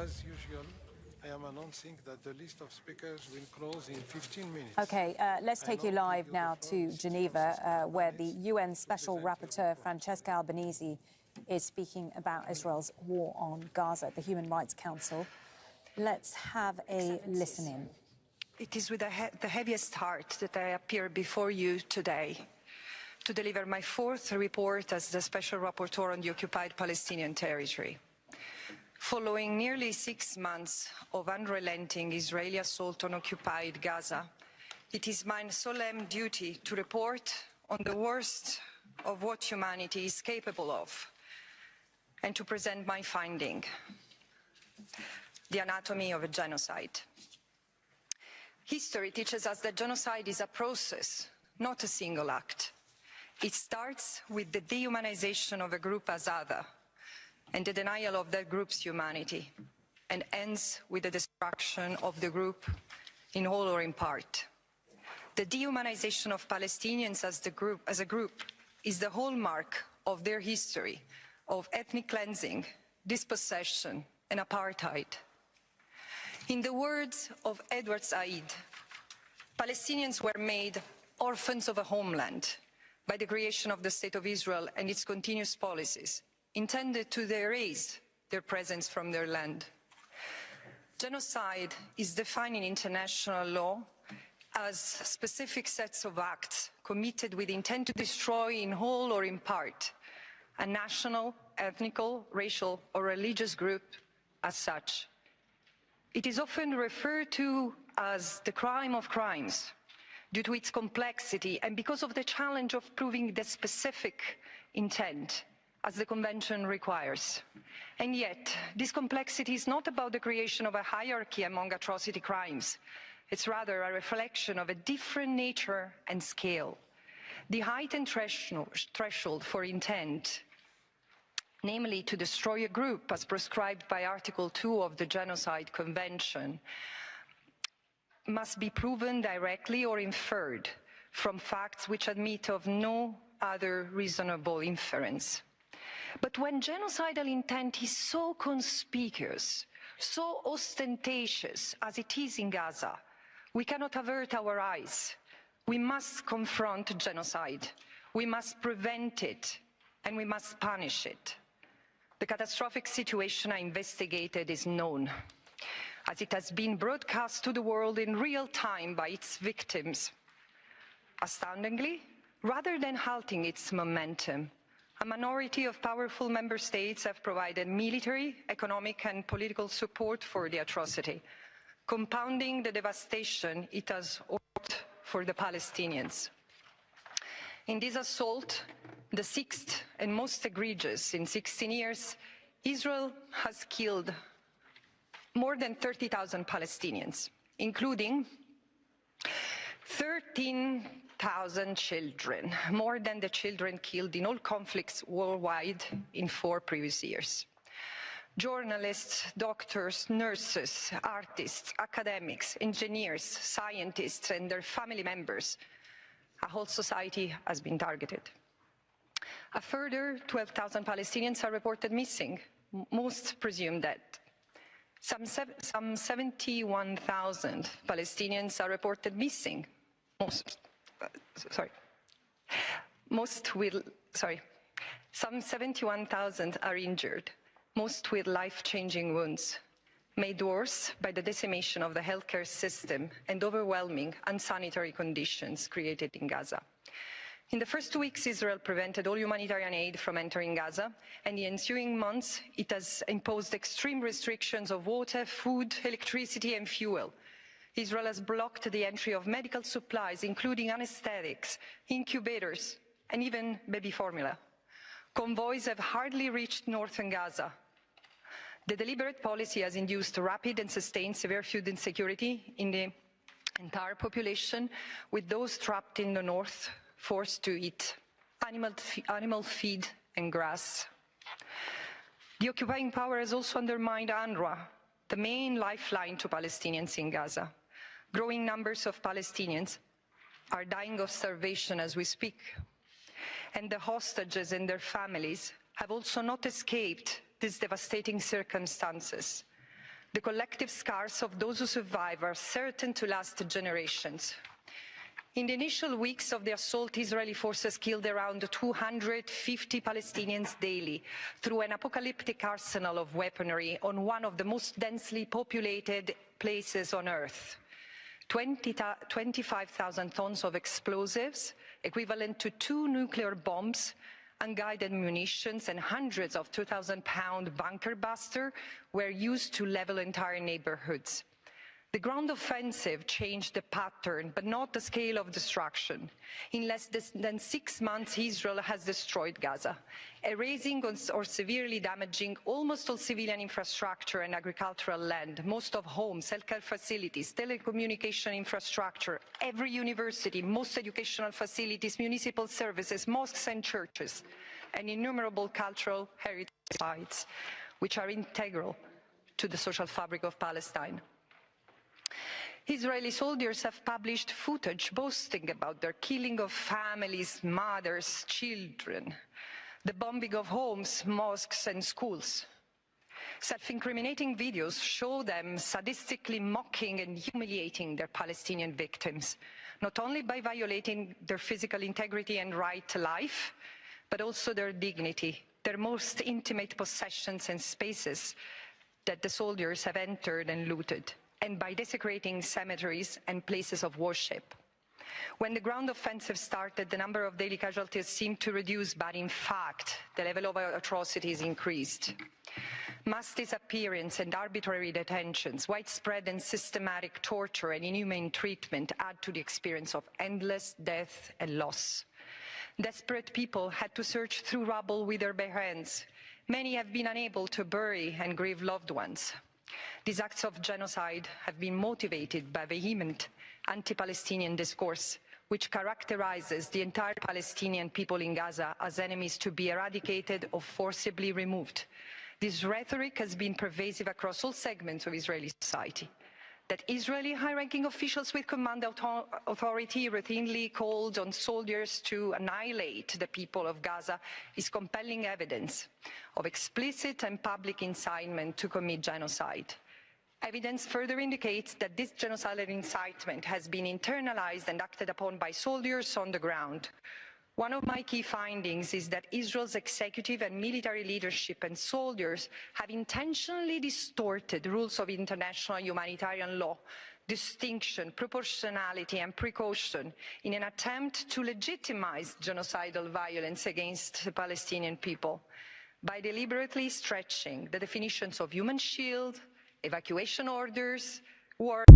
As usual, I am announcing that the list of speakers will close in 15 minutes. Okay, let's take you live now to Geneva, where the UN Special Rapporteur Francesca Albanese is speaking about Israel's war on Gaza at the Human Rights Council. Let's have a listen in. It is with the heaviest heart that I appear before you today to deliver my fourth report as the Special Rapporteur on the occupied Palestinian territory. Following nearly 6 months of unrelenting Israeli assault on occupied Gaza, it is my solemn duty to report on the worst of what humanity is capable of and to present my finding, the anatomy of a genocide. History teaches us that genocide is a process, not a single act. It starts with the dehumanization of a group as other and the denial of that group's humanity, and ends with the destruction of the group in whole or in part. The dehumanization of Palestinians as a group is the hallmark of their history of ethnic cleansing, dispossession, and apartheid. In the words of Edward Said, Palestinians were made orphans of a homeland by the creation of the State of Israel and its continuous policies, intended to erase their presence from their land. Genocide is defined in international law as specific sets of acts committed with intent to destroy in whole or in part a national, ethnical, racial, or religious group as such. It is often referred to as the crime of crimes due to its complexity and because of the challenge of proving the specific intent as the Convention requires. And yet, this complexity is not about the creation of a hierarchy among atrocity crimes. It's rather a reflection of a different nature and scale. The heightened threshold for intent, namely to destroy a group as prescribed by Article 2 of the Genocide Convention, must be proven directly or inferred from facts which admit of no other reasonable inference. But when genocidal intent is so conspicuous, so ostentatious as it is in Gaza, we cannot avert our eyes. We must confront genocide. We must prevent it, and we must punish it. The catastrophic situation I investigated is known, as it has been broadcast to the world in real time by its victims. Astoundingly, rather than halting its momentum, a minority of powerful member states have provided military, economic, and political support for the atrocity, compounding the devastation it has wrought for the Palestinians. In this assault, the sixth and most egregious in 16 years, Israel has killed more than 30,000 Palestinians, including 13,000 children, more than the children killed in all conflicts worldwide in 4 previous years. Journalists, doctors, nurses, artists, academics, engineers, scientists, and their family members. A whole society has been targeted. A further 12,000 Palestinians are reported missing, most presumed dead. Some 71,000 Palestinians are reported missing. Some 71,000 are injured, most with life-changing wounds, made worse by the decimation of the healthcare system and overwhelming unsanitary conditions created in Gaza. In the first 2 weeks, Israel prevented all humanitarian aid from entering Gaza, and in the ensuing months, it has imposed extreme restrictions of water, food, electricity, and fuel. Israel has blocked the entry of medical supplies, including anesthetics, incubators, and even baby formula. Convoys have hardly reached northern Gaza. The deliberate policy has induced rapid and sustained severe food insecurity in the entire population, with those trapped in the north forced to eat animal feed and grass. The occupying power has also undermined UNRWA, the main lifeline to Palestinians in Gaza. Growing numbers of Palestinians are dying of starvation as we speak, and the hostages and their families have also not escaped these devastating circumstances. The collective scars of those who survive are certain to last generations. In the initial weeks of the assault, Israeli forces killed around 250 Palestinians daily through an apocalyptic arsenal of weaponry on one of the most densely populated places on earth. 25,000 tons of explosives, equivalent to 2 nuclear bombs, unguided munitions, and hundreds of 2,000-pound bunker busters were used to level entire neighborhoods. The ground offensive changed the pattern, but not the scale of destruction. In less than 6 months, Israel has destroyed Gaza, erasing or severely damaging almost all civilian infrastructure and agricultural land, most of homes, healthcare facilities, telecommunication infrastructure, every university, most educational facilities, municipal services, mosques and churches, and innumerable cultural heritage sites, which are integral to the social fabric of Palestine. Israeli soldiers have published footage boasting about their killing of families, mothers, children, the bombing of homes, mosques and schools. Self-incriminating videos show them sadistically mocking and humiliating their Palestinian victims, not only by violating their physical integrity and right to life, but also their dignity, their most intimate possessions and spaces that the soldiers have entered and looted, and by desecrating cemeteries and places of worship. When the ground offensive started, the number of daily casualties seemed to reduce, but in fact, the level of atrocities increased. Mass disappearance and arbitrary detentions, widespread and systematic torture and inhumane treatment add to the experience of endless death and loss. Desperate people had to search through rubble with their bare hands. Many have been unable to bury and grieve loved ones. These acts of genocide have been motivated by vehement anti-Palestinian discourse, which characterizes the entire Palestinian people in Gaza as enemies to be eradicated or forcibly removed. This rhetoric has been pervasive across all segments of Israeli society. That Israeli high-ranking officials with command authority routinely called on soldiers to annihilate the people of Gaza is compelling evidence of explicit and public incitement to commit genocide. Evidence further indicates that this genocidal incitement has been internalized and acted upon by soldiers on the ground. One of my key findings is that Israel's executive and military leadership and soldiers have intentionally distorted rules of international humanitarian law, distinction, proportionality and precaution in an attempt to legitimize genocidal violence against the Palestinian people by deliberately stretching the definitions of human shield, evacuation orders, war